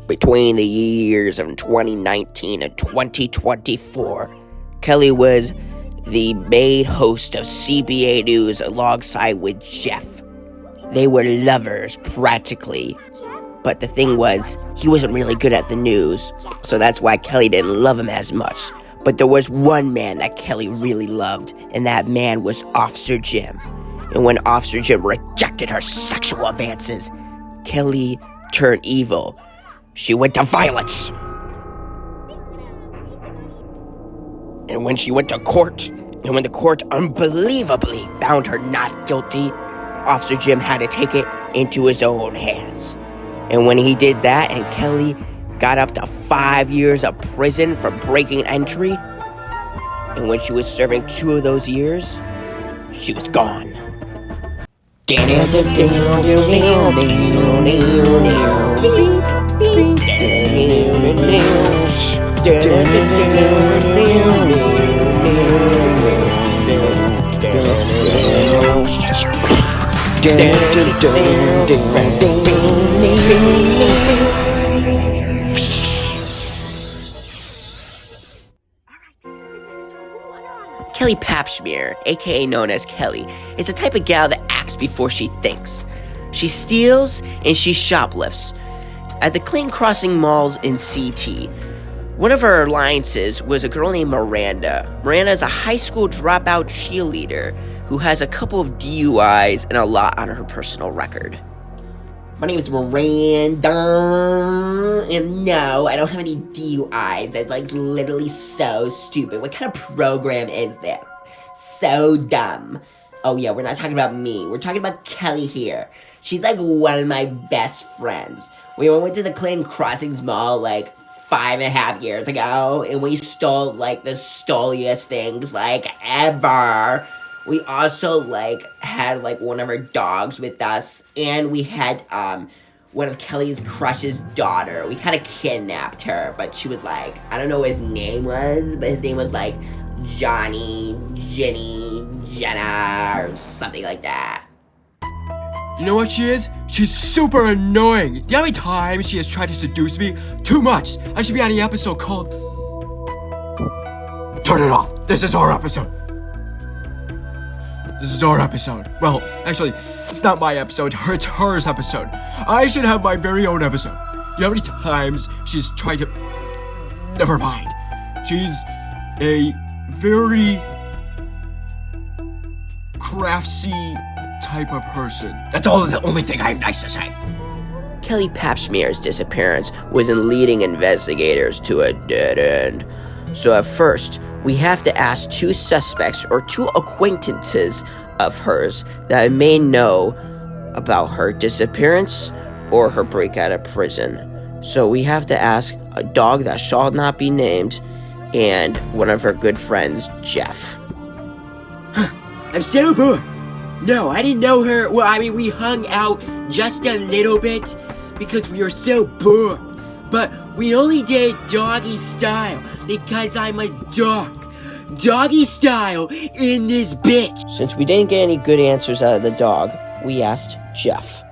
Between the years of 2019 and 2024, Kelly was the main host of CBA News alongside with Jeff. They were lovers, practically. But the thing was, he wasn't really good at the news, so that's why Kelly didn't love him as much. But there was one man that Kelly really loved, and that man was Officer Jim. And when Officer Jim rejected her sexual advances, Kelly turned evil. She went to violence. And when she went to court, and when the court unbelievably found her not guilty, Officer Jim had to take it into his own hands. And when he did that, and Kelly got up to 5 years of prison for breaking entry, and when she was serving 2 of those years, she was gone. Kelly Papschmear, aka known as Kelly, is the type of gal that acts before she thinks. She steals and she shoplifts. At the Clean Crossing malls in CT, one of her alliances was a girl named Miranda. Miranda is a high school dropout cheerleader who has a couple of DUIs and a lot on her personal record. My name is Miranda, and no, I don't have any DUIs. That's like literally so stupid. What kind of program is this? So dumb. Oh yeah, we're not talking about me. We're talking about Kelly here. She's like one of my best friends. We went to the Clinton Crossings Mall like 5.5 years ago, and we stole like the stoliest things like ever. We also like had like one of her dogs with us, and we had one of Kelly's crush's daughter. We kind of kidnapped her, but she was like, I don't know what his name was, but his name was like Johnny, Jenny, Jenna, or something like that. You know what she is? She's super annoying. Do you know how many times she has tried to seduce me? Too much. I should be on the episode called... Turn it off. This is our episode. This is our episode. Well, actually, it's not my episode. It's hers episode. I should have my very own episode. You know how many times she's tried to... Never mind. She's a very craftsy type of person. That's the only thing I have nice to say. Kelly Papschmear's disappearance was in leading investigators to a dead end. So at first, we have to ask 2 suspects or 2 acquaintances of hers that may know about her disappearance or her break out of prison. So we have to ask a dog that shall not be named and one of her good friends, Jeff. I'm so bored. No, I didn't know her. Well, I mean, we hung out just a little bit because we were so bored. But we only did doggy style because I'm a dog. Doggy style in this bitch. Since we didn't get any good answers out of the dog, we asked Jeff.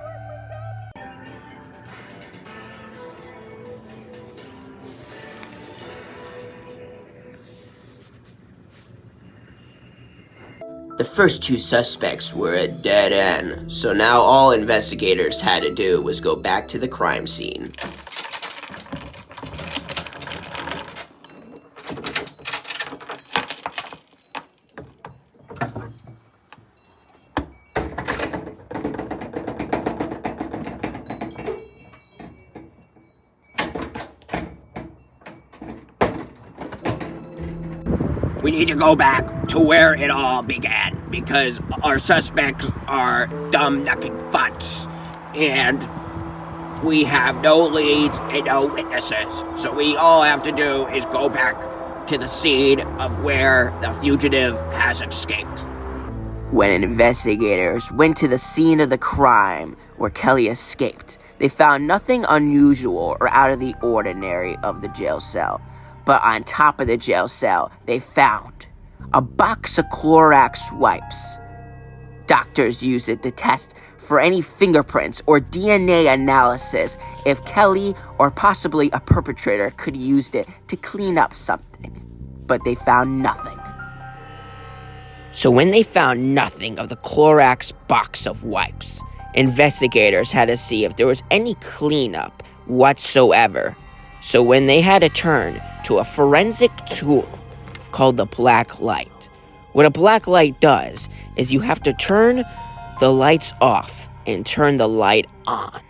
The first 2 suspects were a dead end, so now all investigators had to do was go back to the crime scene. We need to go back to where it all began, because our suspects are dumb-knucking futs, and we have no leads and no witnesses. So we all have to do is go back to the scene of where the fugitive has escaped. When investigators went to the scene of the crime where Kelly escaped, they found nothing unusual or out of the ordinary of the jail cell. But on top of the jail cell, they found a box of Clorox wipes, Doctors use it to test for any fingerprints or DNA analysis if Kelly or possibly a perpetrator could have used it to clean up something. But they found nothing. So when they found nothing of the Clorox box of wipes, investigators had to see if there was any cleanup whatsoever. So when they had to turn to a forensic tool called the black light. What a black light does is you have to turn the lights off and turn the light on.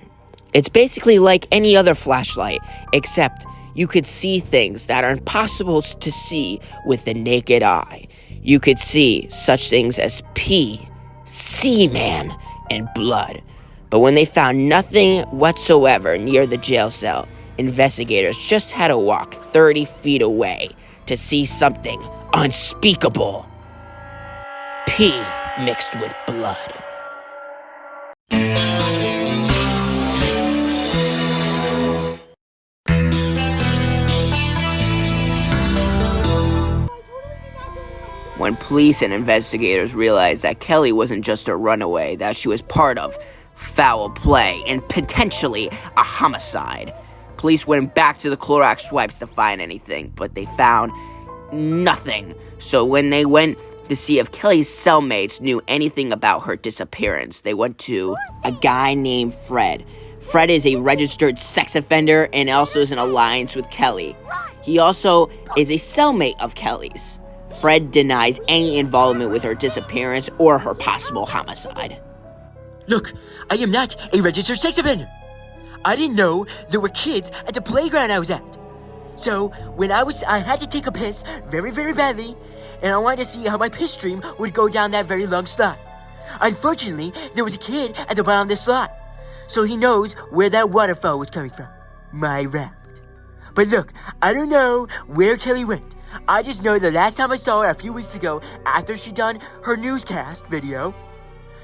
It's basically like any other flashlight, except you could see things that are impossible to see with the naked eye. You could see such things as pee, seaman, and blood. But when they found nothing whatsoever near the jail cell, investigators just had to walk 30 feet away to see something unspeakable. Pee mixed with blood. When police and investigators realized that Kelly wasn't just a runaway, that she was part of foul play and potentially a homicide, police went back to the Clorox wipes to find anything, but they found nothing. So when they went to see if Kelly's cellmates knew anything about her disappearance, they went to a guy named Fred. Fred is a registered sex offender and also is in alliance with Kelly. He also is a cellmate of Kelly's. Fred denies any involvement with her disappearance or her possible homicide. Look, I am not a registered sex offender. I didn't know there were kids at the playground I was at. So, when I had to take a piss very, very badly, and I wanted to see how my piss stream would go down that very long slot. Unfortunately, there was a kid at the bottom of the slot, so he knows where that waterfall was coming from. My raft. But look, I don't know where Kelly went. I just know the last time I saw her a few weeks ago, after she done her newscast video,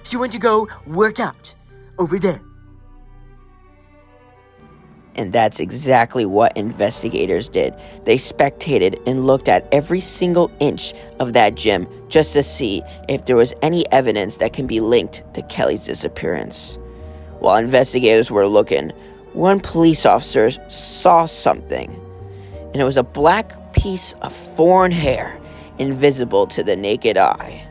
she went to go work out over there. And that's exactly what investigators did. They spectated and looked at every single inch of that gym just to see if there was any evidence that can be linked to Kelly's disappearance. While investigators were looking, one police officer saw something, and it was a black piece of foreign hair invisible to the naked eye.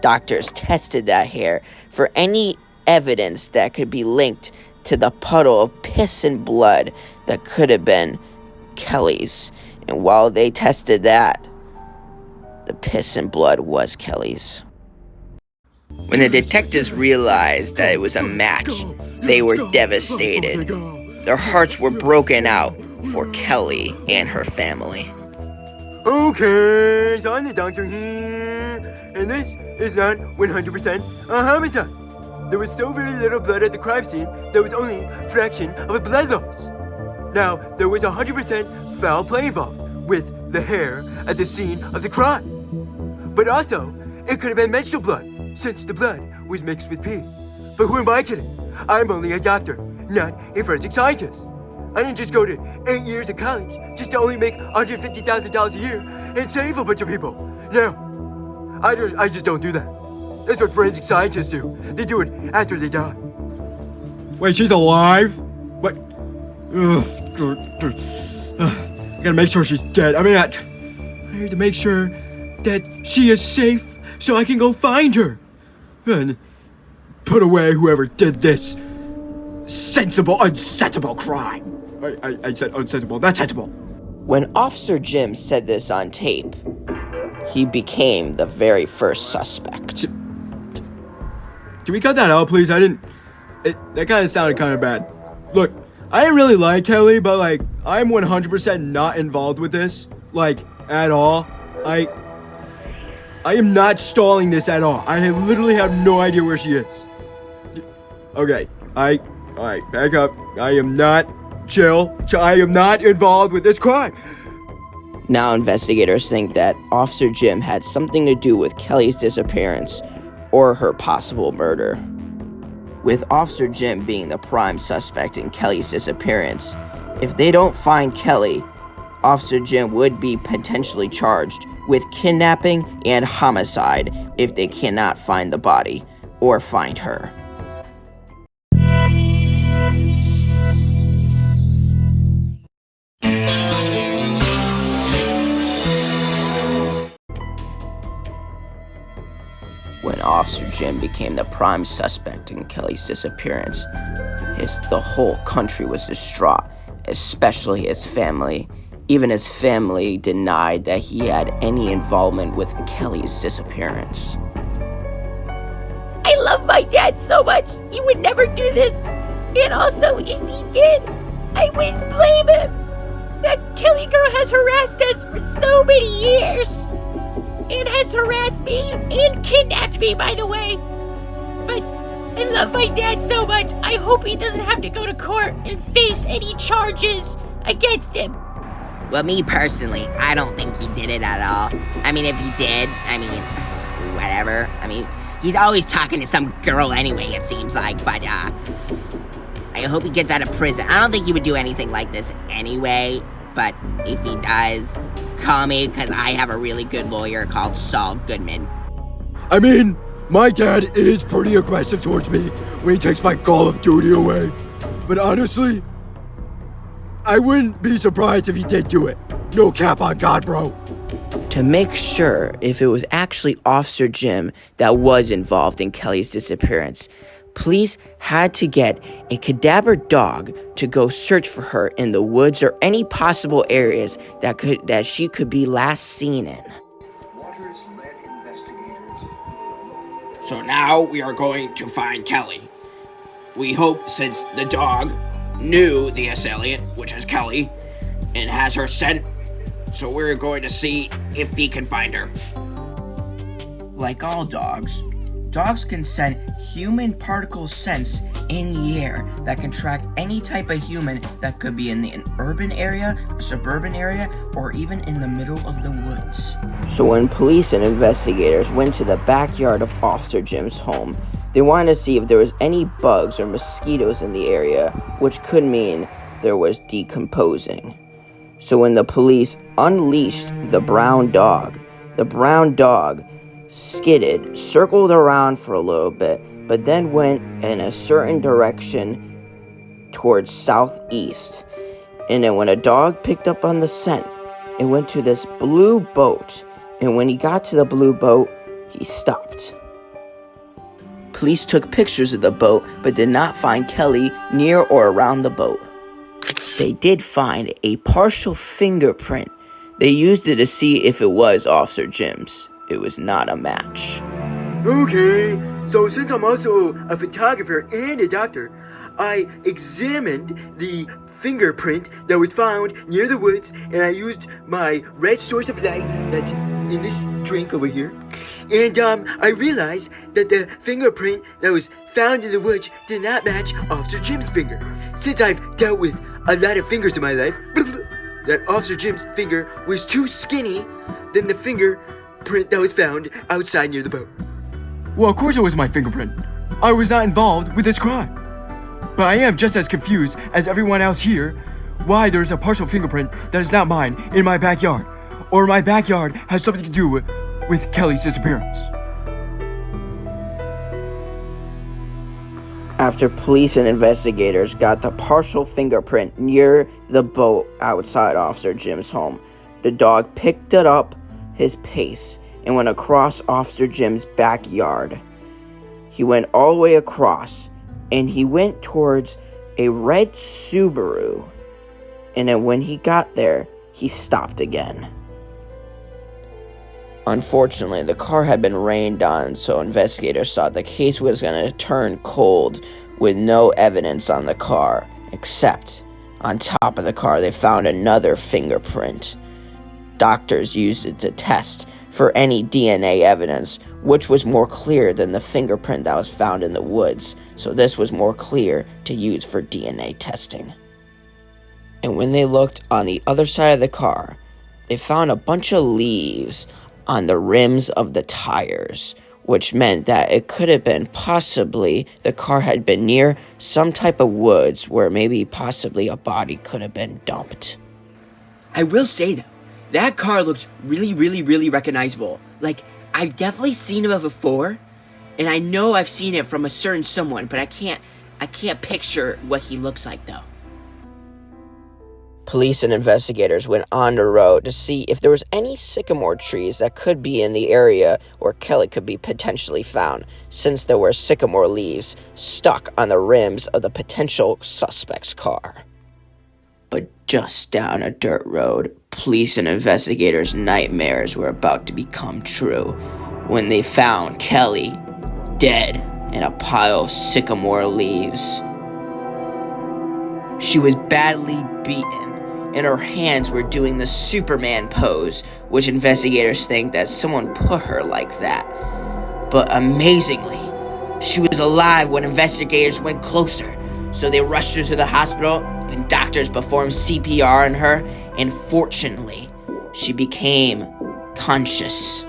Doctors tested that hair for any evidence that could be linked to the puddle of piss and blood that could have been Kelly's. And while they tested that, the piss and blood was Kelly's. When the detectives realized that it was a match, they were devastated. Their hearts were broken out for Kelly and her family. Okay, so I'm the doctor here, and this is not 100% a homicide. There was so very little blood at the crime scene, there was only a fraction of a blood loss. Now, there was 100% foul play involved with the hair at the scene of the crime. But also, it could have been menstrual blood, since the blood was mixed with pee. But who am I kidding? I'm only a doctor, not a forensic scientist. I didn't just go to 8 years of college just to only make $150,000 a year and save a bunch of people. No, I just don't do that. That's what forensic scientists do. They do it after they die. Wait, she's alive? What? I gotta make sure she's dead. I have to make sure that she is safe so I can go find her. And put away whoever did this unsensible crime. I said unsensible, not sensible. When Officer Jim said this on tape, he became the very first suspect. Can we cut that out, please? That kind of sounded kind of bad. Look, I didn't really like Kelly, but I'm 100% not involved with this, at all. I am not stalling this at all. I literally have no idea where she is. Okay, alright, back up. I am not I am not involved with this crime. Now investigators think that Officer Jim had something to do with Kelly's disappearance or her possible murder. With Officer Jim being the prime suspect in Kelly's disappearance, if they don't find Kelly, Officer Jim would be potentially charged with kidnapping and homicide if they cannot find the body. or find her. When Officer Jim became the prime suspect in Kelly's disappearance, the whole country was distraught, especially his family. Even his family denied that he had any involvement with Kelly's disappearance. I love my dad so much. He would never do this. And also, if he did, I wouldn't blame him. That Kelly girl has harassed us for so many years. And has harassed me and kidnapped me, by the way. But I love my dad so much. I hope he doesn't have to go to court and face any charges against him. Well, me personally, I don't think he did it at all. I mean, if he did, whatever. He's always talking to some girl anyway, it seems like, but, I hope he gets out of prison. I don't think he would do anything like this anyway, but if he does, call me, because I have a really good lawyer called Saul Goodman. My dad is pretty aggressive towards me when he takes my Call of Duty away. But honestly, I wouldn't be surprised if he did do it. No cap on God, bro. To make sure if it was actually Officer Jim that was involved in Kelly's disappearance, police had to get a cadaver dog to go search for her in the woods or any possible areas that she could be last seen in. So now we are going to find Kelly. We hope, since the dog knew the assailant, which is Kelly, and has her scent, so we're going to see if he can find her. Like all dogs can send human particle scents in the air that can track any type of human that could be in an urban area, a suburban area, or even in the middle of the woods. So when police and investigators went to the backyard of Officer Jim's home, they wanted to see if there was any bugs or mosquitoes in the area, which could mean there was decomposing. So when the police unleashed the brown dog skidded, circled around for a little bit, but then went in a certain direction towards southeast. And then when a dog picked up on the scent, it went to this blue boat. And when he got to the blue boat, he stopped. Police took pictures of the boat, but did not find Kelly near or around the boat. They did find a partial fingerprint. They used it to see if it was Officer Jim's. It was not a match. Okay, so since I'm also a photographer and a doctor, I examined the fingerprint that was found near the woods, and I used my red source of light that's in this drink over here. And I realized that the fingerprint that was found in the woods did not match Officer Jim's finger. Since I've dealt with a lot of fingers in my life, that Officer Jim's finger was too skinny than the fingerprint that was found outside near the boat. Well, of course it was my fingerprint. I was not involved with this crime. But I am just as confused as everyone else here why there's a partial fingerprint that is not mine in my backyard, or my backyard has something to do with Kelly's disappearance. After police and investigators got the partial fingerprint near the boat outside Officer Jim's home, the dog picked it up his pace and went across Officer Jim's backyard. He went all the way across, and he went towards a red Subaru. And then when he got there, he stopped again. Unfortunately, the car had been rained on, so investigators thought the case was going to turn cold with no evidence on the car, except on top of the car they found another fingerprint. Doctors used it to test for any DNA evidence, which was more clear than the fingerprint that was found in the woods, so this was more clear to use for DNA testing. And when they looked on the other side of the car, they found a bunch of leaves on the rims of the tires, which meant that it could have been possibly the car had been near some type of woods where maybe possibly a body could have been dumped. I will say though, that car looks really, really, really recognizable. Like, I've definitely seen him before, And I know I've seen it from a certain someone, but I can't picture what he looks like though. Police and investigators went on the road to see if there was any sycamore trees that could be in the area where Kelly could be potentially found, since there were sycamore leaves stuck on the rims of the potential suspect's car. But just down a dirt road, police and investigators' nightmares were about to become true when they found Kelly dead in a pile of sycamore leaves. She was badly beaten, and her hands were doing the Superman pose, which investigators think that someone put her like that. But amazingly, she was alive when investigators went closer, so they rushed her to the hospital, and doctors performed CPR on her, and fortunately, she became conscious.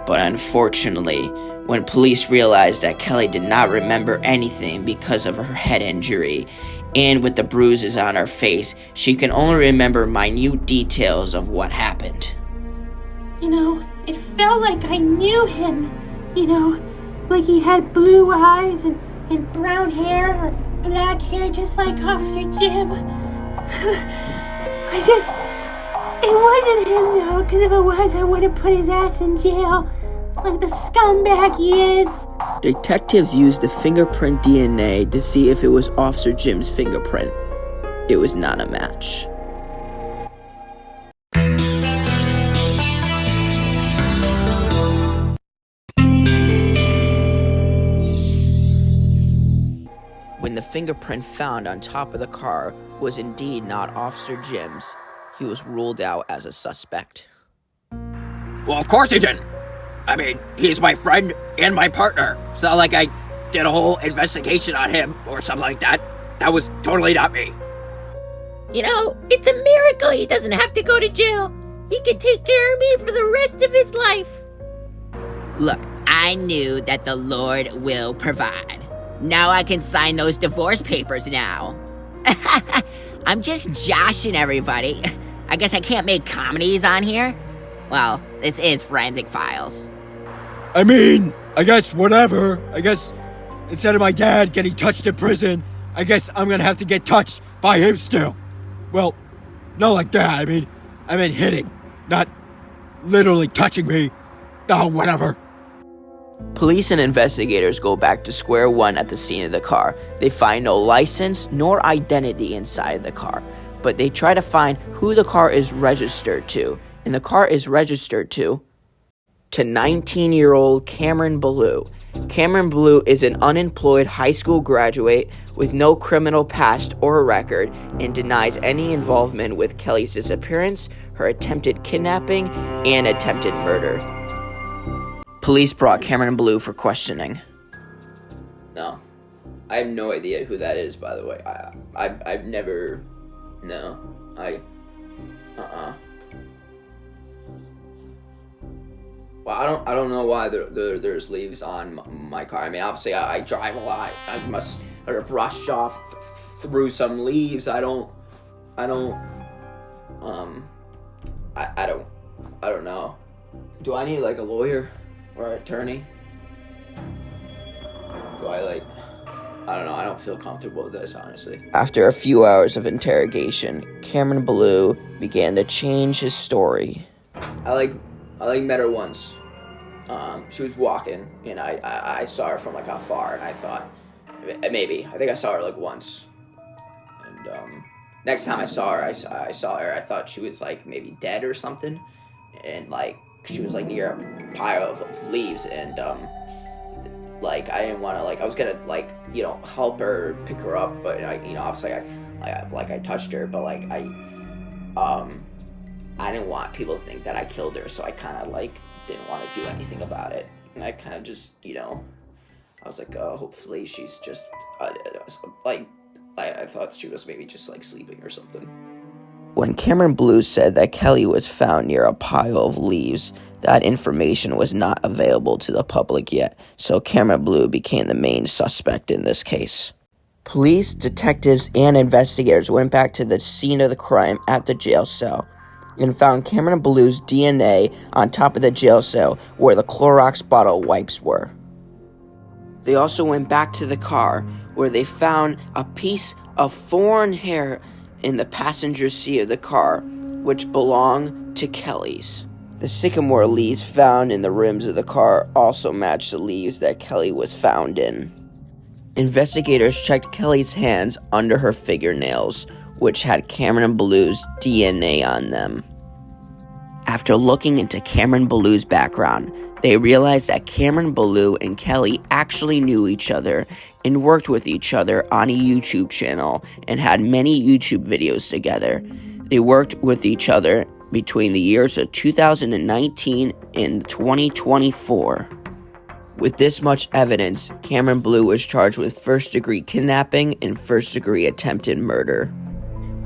But unfortunately, when police realized that Kelly did not remember anything because of her head injury, and with the bruises on her face, she can only remember minute details of what happened. You know, it felt like I knew him. You know, like he had blue eyes and brown hair or black hair just like Officer Jim. It wasn't him though, because if it was, I would have put his ass in jail. Like the scumbag he is. Detectives used the fingerprint DNA to see if it was Officer Jim's fingerprint. It was not a match. When the fingerprint found on top of the car was indeed not Officer Jim's, he was ruled out as a suspect. Well, of course he didn't. I mean, he's my friend and my partner. It's not like I did a whole investigation on him or something like that. That was totally not me. You know, it's a miracle he doesn't have to go to jail. He can take care of me for the rest of his life. Look, I knew that the Lord will provide. Now I can sign those divorce papers now. I'm just joshing everybody. I guess I can't make comedies on here. Well, this is Forensic Files. I mean, I guess whatever. I guess instead of my dad getting touched in prison, I guess I'm gonna have to get touched by him still. Well, not like that. I mean hitting, not literally touching me. Oh, whatever. Police and investigators go back to square one at the scene of the car. They find no license nor identity inside the car, but they try to find who the car is registered to, and the car is registered to 19-year-old Cameron Ballou. Cameron Ballou is an unemployed high school graduate with no criminal past or record and denies any involvement with Kelly's disappearance, her attempted kidnapping, and attempted murder. Police brought Cameron Ballou for questioning. No. I have no idea who that is, by the way. I've never... No. Well, I don't know why there's leaves on my car. I mean, obviously, I drive a lot. I must have brushed off through some leaves. I don't know. Do I need, like, a lawyer or an attorney? I don't know. I don't feel comfortable with this, honestly. After a few hours of interrogation, Cameron Ballou began to change his story. I met her once. She was walking, and I saw her from, like, afar, and I thought, maybe. I think I saw her, like, once. And, next time I saw her, I thought she was, like, maybe dead or something. And, like, she was, like, near a pile of leaves, and, like, I didn't want to, like, I was gonna, like, you know, help her, pick her up, but, you know, obviously, I touched her, but, like, I didn't want people to think that I killed her, so I kind of, like, didn't want to do anything about it, and I kind of just, you know, I was like, hopefully she's just, like, I thought she was maybe just, like, sleeping or something. When Cameron Ballou said that Kelly was found near a pile of leaves, that information was not available to the public yet, so Cameron Ballou became the main suspect in this case. Police, detectives, and investigators went back to the scene of the crime at the jail cell, and found Cameron Blue's DNA on top of the jail cell where the Clorox bottle wipes were. They also went back to the car where they found a piece of foreign hair in the passenger seat of the car, which belonged to Kelly's. The sycamore leaves found in the rims of the car also matched the leaves that Kelly was found in. Investigators checked Kelly's hands under her fingernails, which had Cameron Blue's DNA on them. After looking into Cameron Blue's background, they realized that Cameron Blue and Kelly actually knew each other and worked with each other on a YouTube channel and had many YouTube videos together. They worked with each other between the years of 2019 and 2024. With this much evidence, Cameron Blue was charged with first-degree kidnapping and first-degree attempted murder,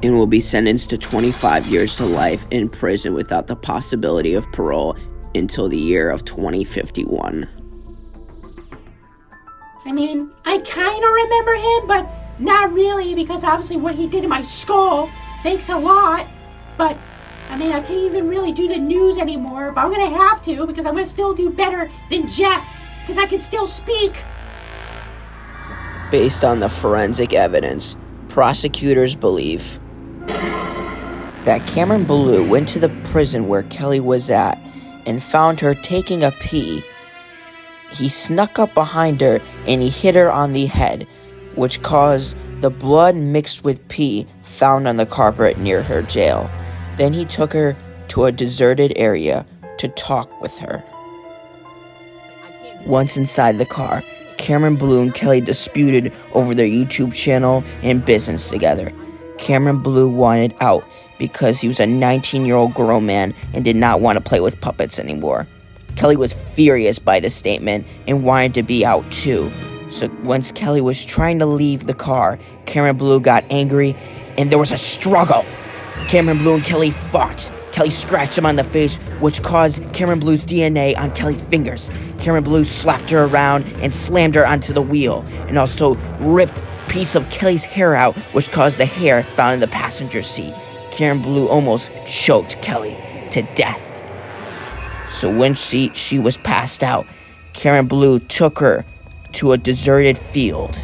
and will be sentenced to 25 years to life in prison without the possibility of parole until the year of 2051. I mean, I kind of remember him, but not really, because obviously what he did in my skull, thanks a lot. But, I mean, I can't even really do the news anymore, but I'm going to have to, because I'm going to still do better than Jeff, because I can still speak. Based on the forensic evidence, prosecutors believe that Cameron Blue went to the prison where Kelly was at and found her taking a pee. He snuck up behind her and he hit her on the head, which caused the blood mixed with pee found on the carpet near her jail. Then he took her to a deserted area to talk with her. Once inside the car, Cameron Blue and Kelly disputed over their YouTube channel and business together. Cameron Blue wanted out because he was a 19-year-old grown man and did not want to play with puppets anymore. Kelly was furious by the statement and wanted to be out too. So once Kelly was trying to leave the car, Cameron Blue got angry and there was a struggle. Cameron Blue and Kelly fought. Kelly scratched him on the face, which caused Cameron Blue's DNA on Kelly's fingers. Cameron Blue slapped her around and slammed her onto the wheel, and also ripped a piece of Kelly's hair out, which caused the hair found in the passenger seat. Cameron Blue almost choked Kelly to death. So when she was passed out, Cameron Blue took her to a deserted field.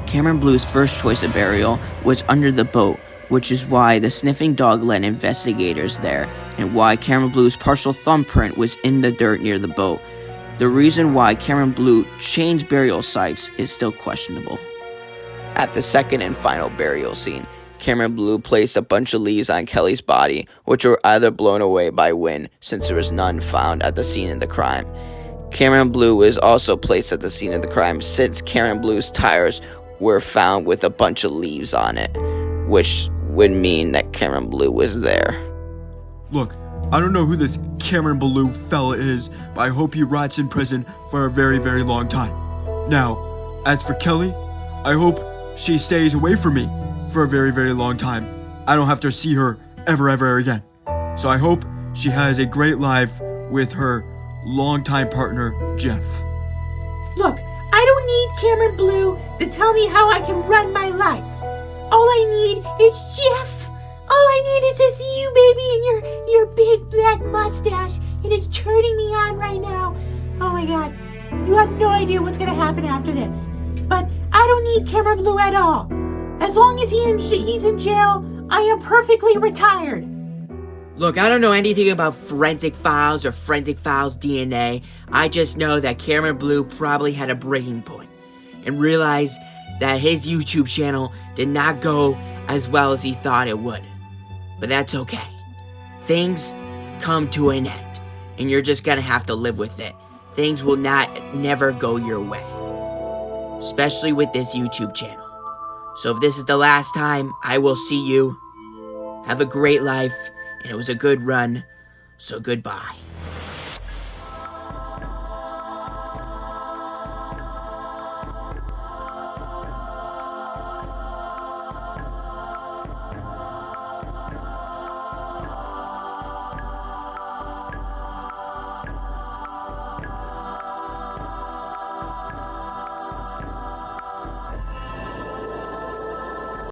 Cameron Blue's first choice of burial was under the boat, which is why the sniffing dog led investigators there, and why Cameron Blue's partial thumbprint was in the dirt near the boat. The reason why Cameron Blue changed burial sites is still questionable. At the second and final burial scene, Cameron Blue placed a bunch of leaves on Kelly's body, which were either blown away by wind since there was none found at the scene of the crime. Cameron Blue was also placed at the scene of the crime since Cameron Blue's tires were found with a bunch of leaves on it, which would mean that Cameron Blue was there. Look, I don't know who this Cameron Blue fella is, but I hope he rots in prison for a very, very long time. Now, as for Kelly, I hope she stays away from me for a very, very long time. I don't have to see her ever again. So I hope she has a great life with her longtime partner, Jeff. Look, I don't need Cameron Blue to tell me how I can run my life. All I need is Jeff. All I need is to see you, baby, and your big black mustache. It is turning me on right now. Oh my God, you have no idea what's gonna happen after this. But I don't need Cameron Blue at all. As long as he's in jail, I am perfectly retired. Look, I don't know anything about forensic files or forensic files DNA. I just know that Cameron Blue probably had a breaking point and realized that his YouTube channel did not go as well as he thought it would. But that's okay. Things come to an end, and you're just gonna have to live with it. Things will never go your way, especially with this YouTube channel. So if this is the last time I will see you, have a great life, and it was a good run, so goodbye.